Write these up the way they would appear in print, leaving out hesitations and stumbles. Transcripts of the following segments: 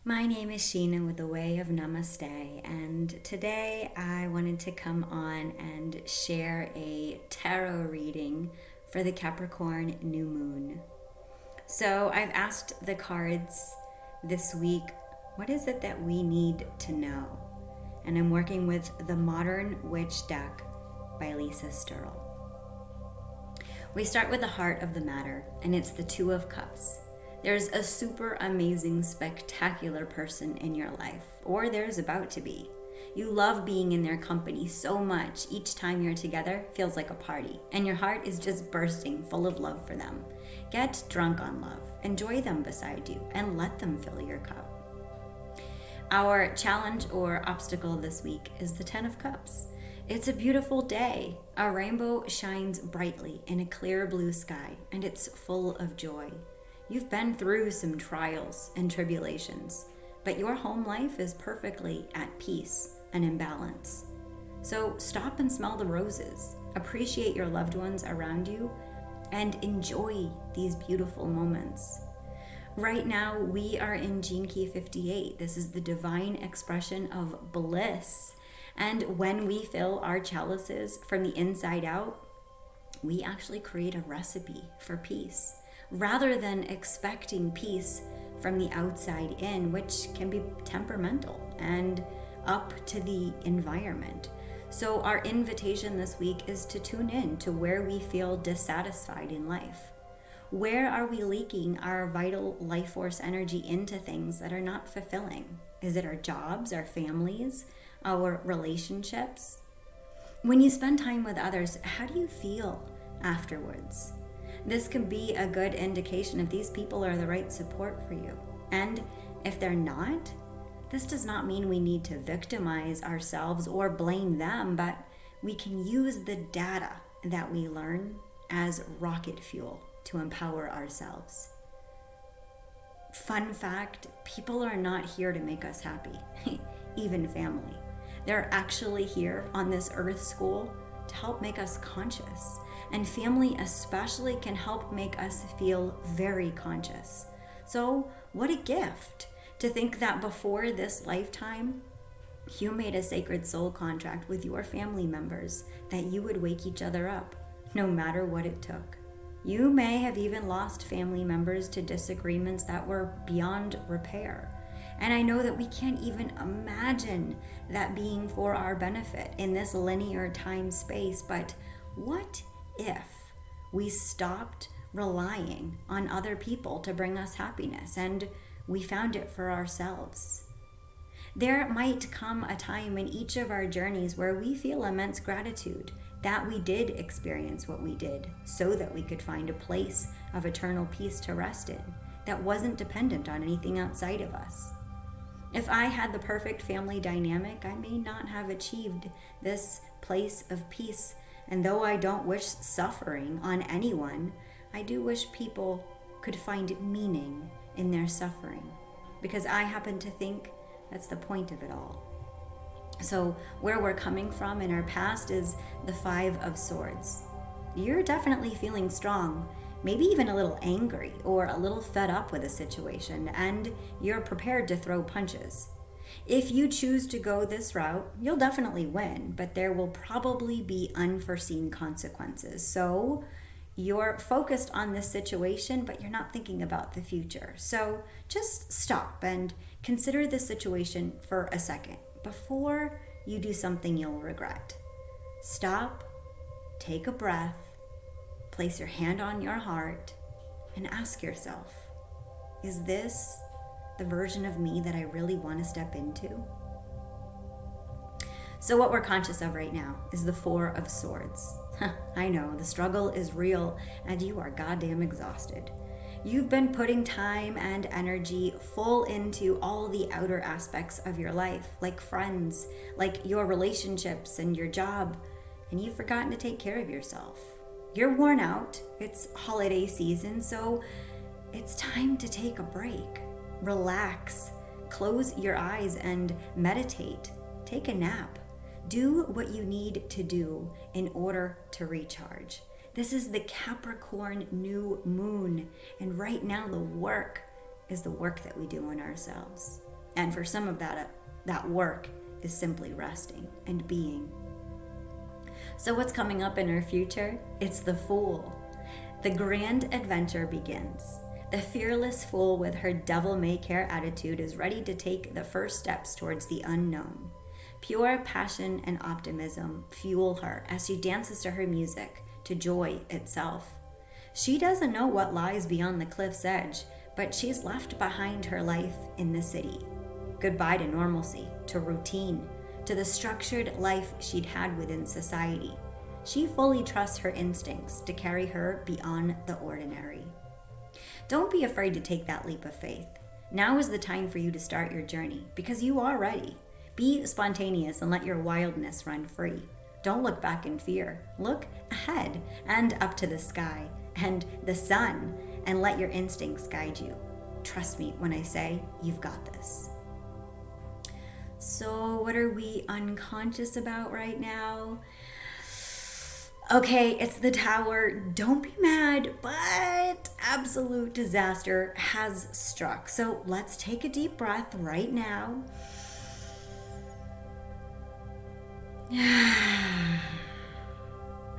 My name is Sheena with the Way of Namaste, and today I wanted to come on and share a tarot reading for the Capricorn new moon. So I've asked the cards this week, what is it that we need to know? And I'm working with the Modern Witch deck by Lisa Sterle. We start with the heart of the matter, and it's the Two of Cups. There's a super amazing, spectacular person in your life, or there's about to be. You love being in their company so much. Each time you're together feels like a party, and your heart is just bursting full of love for them. Get drunk on love, enjoy them beside you, and let them fill your cup. Our challenge or obstacle this week is the Ten of Cups. It's a beautiful day. A rainbow shines brightly in a clear blue sky, and it's full of joy. You've been through some trials and tribulations, but your home life is perfectly at peace and in balance. So stop and smell the roses, appreciate your loved ones around you, and enjoy these beautiful moments. Right now, we are in Gene Key 58. This is the divine expression of bliss. And when we fill our chalices from the inside out, we actually create a recipe for peace, rather than expecting peace from the outside in, which can be temperamental and up to the environment. So our invitation this week is to tune in to where we feel dissatisfied in life. Where are we leaking our vital life force energy into things that are not fulfilling? Is it our jobs, our families, our relationships? When you spend time with others, how do you feel afterwards? This can be a good indication if these people are the right support for you. And if they're not, this does not mean we need to victimize ourselves or blame them, but we can use the data that we learn as rocket fuel to empower ourselves. Fun fact, people are not here to make us happy, even family. They're actually here on this earth school to help make us conscious. And family especially can help make us feel very conscious. So what a gift to think that before this lifetime, you made a sacred soul contract with your family members that you would wake each other up, no matter what it took. You may have even lost family members to disagreements that were beyond repair. And I know that we can't even imagine that being for our benefit in this linear time space, but what if we stopped relying on other people to bring us happiness and we found it for ourselves? There might come a time in each of our journeys where we feel immense gratitude that we did experience what we did so that we could find a place of eternal peace to rest in that wasn't dependent on anything outside of us. If I had the perfect family dynamic, I may not have achieved this place of peace. And though I don't wish suffering on anyone, I do wish people could find meaning in their suffering, because I happen to think that's the point of it all. So where we're coming from in our past is the Five of Swords. You're definitely feeling strong, maybe even a little angry or a little fed up with a situation, and you're prepared to throw punches. If you choose to go this route, you'll definitely win, but there will probably be unforeseen consequences. So you're focused on this situation, but you're not thinking about the future. So just stop and consider the situation for a second before you do something you'll regret. Stop, take a breath, place your hand on your heart, and ask yourself, is this the version of me that I really want to step into? So what we're conscious of right now is the Four of Swords. I know, the struggle is real and you are goddamn exhausted. You've been putting time and energy full into all the outer aspects of your life, like friends, like your relationships and your job, and you've forgotten to take care of yourself. You're worn out, it's holiday season, so it's time to take a break. Relax, close your eyes and meditate. Take a nap. Do what you need to do in order to recharge. This is the Capricorn new moon, and right now the work is the work that we do on ourselves. And for some of that work is simply resting and being. So what's coming up in our future? It's the Fool. The grand adventure begins. The fearless Fool with her devil-may-care attitude is ready to take the first steps towards the unknown. Pure passion and optimism fuel her as she dances to her music, to joy itself. She doesn't know what lies beyond the cliff's edge, but she's left behind her life in the city. Goodbye to normalcy, to routine, to the structured life she'd had within society. She fully trusts her instincts to carry her beyond the ordinary. Don't be afraid to take that leap of faith. Now is the time for you to start your journey, because you are ready. Be spontaneous and let your wildness run free. Don't look back in fear. Look ahead and up to the sky and the sun, and let your instincts guide you. Trust me when I say you've got this. So what are we unconscious about right now? Okay, it's the Tower. Don't be mad, but absolute disaster has struck. So let's take a deep breath right now.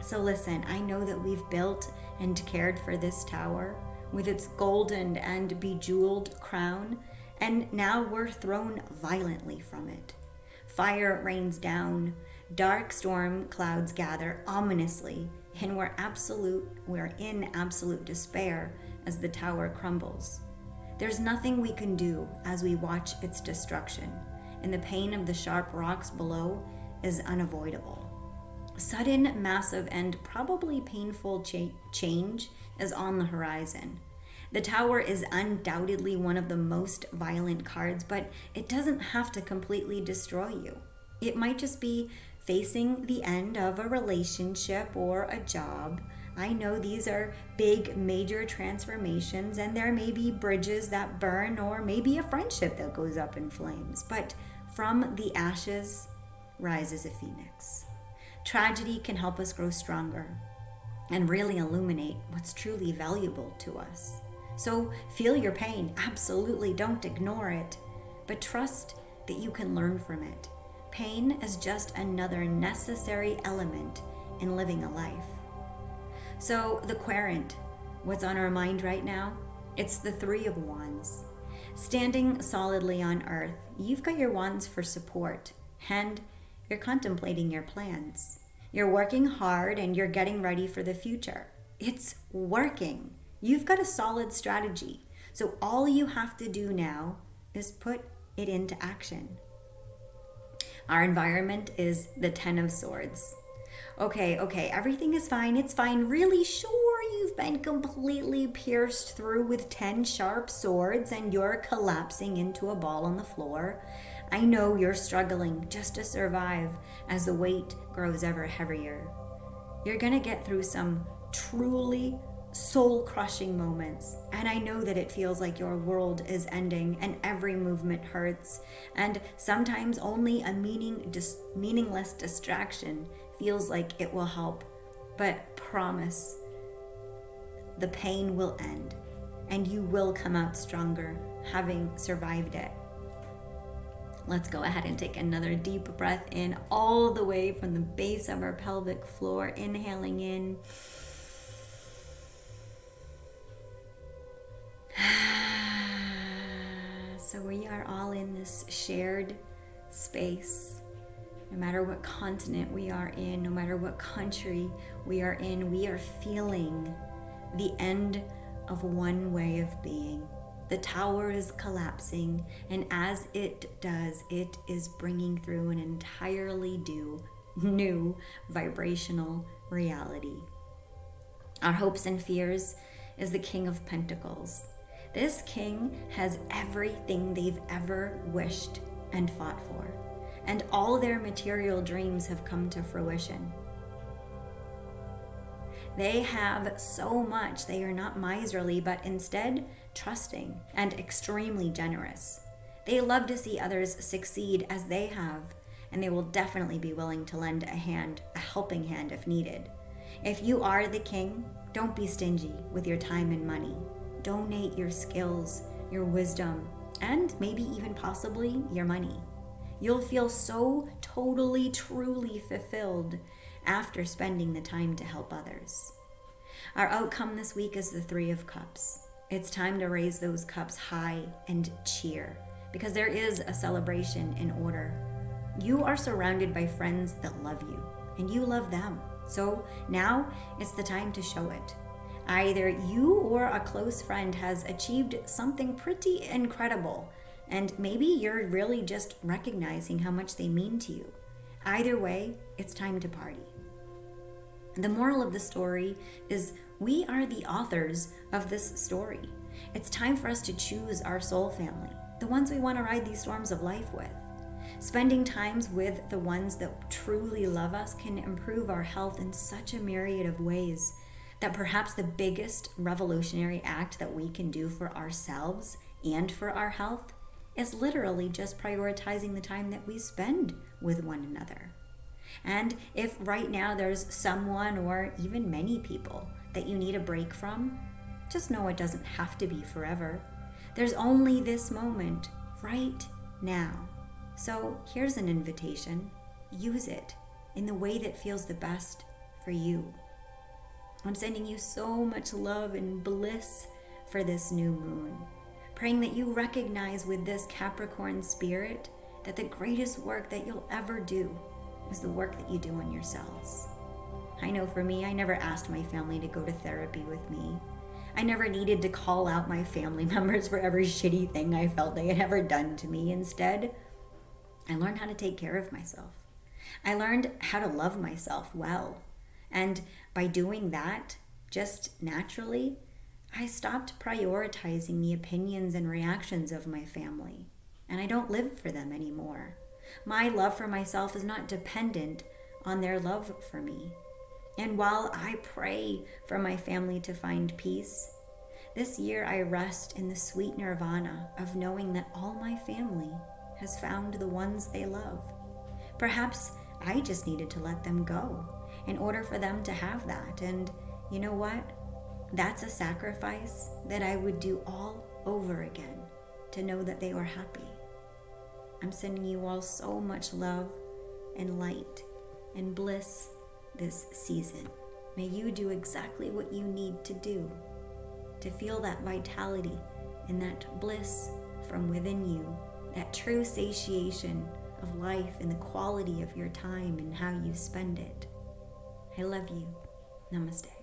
So listen, I know that we've built and cared for this tower with its golden and bejeweled crown, and now we're thrown violently from it. Fire rains down, dark storm clouds gather ominously, and we're in absolute despair as the tower crumbles. There's nothing we can do as we watch its destruction, and the pain of the sharp rocks below is unavoidable. Sudden, massive, and probably painful change is on the horizon. The tower is undoubtedly one of the most violent cards, but it doesn't have to completely destroy you. It might just be facing the end of a relationship or a job. I know these are big, major transformations, and there may be bridges that burn, or maybe a friendship that goes up in flames. But from the ashes rises a phoenix. Tragedy can help us grow stronger and really illuminate what's truly valuable to us. So feel your pain, absolutely, don't ignore it, but trust that you can learn from it. Pain is just another necessary element in living a life. So the Querent, what's on our mind right now? It's the Three of Wands. Standing solidly on earth, you've got your wands for support, and you're contemplating your plans. You're working hard and you're getting ready for the future. It's working. You've got a solid strategy. So all you have to do now is put it into action. Our environment is the Ten of Swords. Okay, everything is fine. It's fine. Really sure you've been completely pierced through with 10 sharp swords and you're collapsing into a ball on the floor. I know you're struggling just to survive as the weight grows ever heavier. You're gonna get through some truly soul-crushing moments, and I know that it feels like your world is ending and every movement hurts, and sometimes only a meaningless distraction feels like it will help. But promise, the pain will end, and you will come out stronger, having survived it. Let's go ahead and take another deep breath in, all the way from the base of our pelvic floor, inhaling in. So we are all in this shared space. No matter what continent we are in, no matter what country we are in, we are feeling the end of one way of being. The tower is collapsing, and as it does, it is bringing through an entirely new vibrational reality. Our hopes and fears is the King of Pentacles. This king has everything they've ever wished and fought for, and all their material dreams have come to fruition. They have so much. They are not miserly, but instead trusting and extremely generous. They love to see others succeed as they have, and they will definitely be willing to lend a hand, a helping hand if needed. If you are the king, don't be stingy with your time and money. Donate your skills, your wisdom, and maybe even possibly your money. You'll feel so totally, truly fulfilled after spending the time to help others. Our outcome this week is the Three of Cups. It's time to raise those cups high and cheer, because there is a celebration in order. You are surrounded by friends that love you, and you love them. So now it's the time to show it. Either you or a close friend has achieved something pretty incredible, and maybe you're really just recognizing how much they mean to you. Either way, it's time to party. The moral of the story is we are the authors of this story. It's time for us to choose our soul family, the ones we want to ride these storms of life with. Spending times with the ones that truly love us can improve our health in such a myriad of ways that perhaps the biggest revolutionary act that we can do for ourselves and for our health is literally just prioritizing the time that we spend with one another. And if right now there's someone or even many people that you need a break from, just know it doesn't have to be forever. There's only this moment right now. So here's an invitation. Use it in the way that feels the best for you. I'm sending you so much love and bliss for this new moon, praying that you recognize with this Capricorn spirit that the greatest work that you'll ever do is the work that you do on yourselves. I know for me, I never asked my family to go to therapy with me. I never needed to call out my family members for every shitty thing I felt they had ever done to me. Instead, I learned how to take care of myself. I learned how to love myself well. And by doing that, just naturally, I stopped prioritizing the opinions and reactions of my family. And I don't live for them anymore. My love for myself is not dependent on their love for me. And while I pray for my family to find peace, this year I rest in the sweet nirvana of knowing that all my family has found the ones they love. Perhaps I just needed to let them go in order for them to have that. And you know what? That's a sacrifice that I would do all over again to know that they were happy. I'm sending you all so much love and light and bliss this season. May you do exactly what you need to do to feel that vitality and that bliss from within you, that true satiation of life and the quality of your time and how you spend it. I love you. Namaste.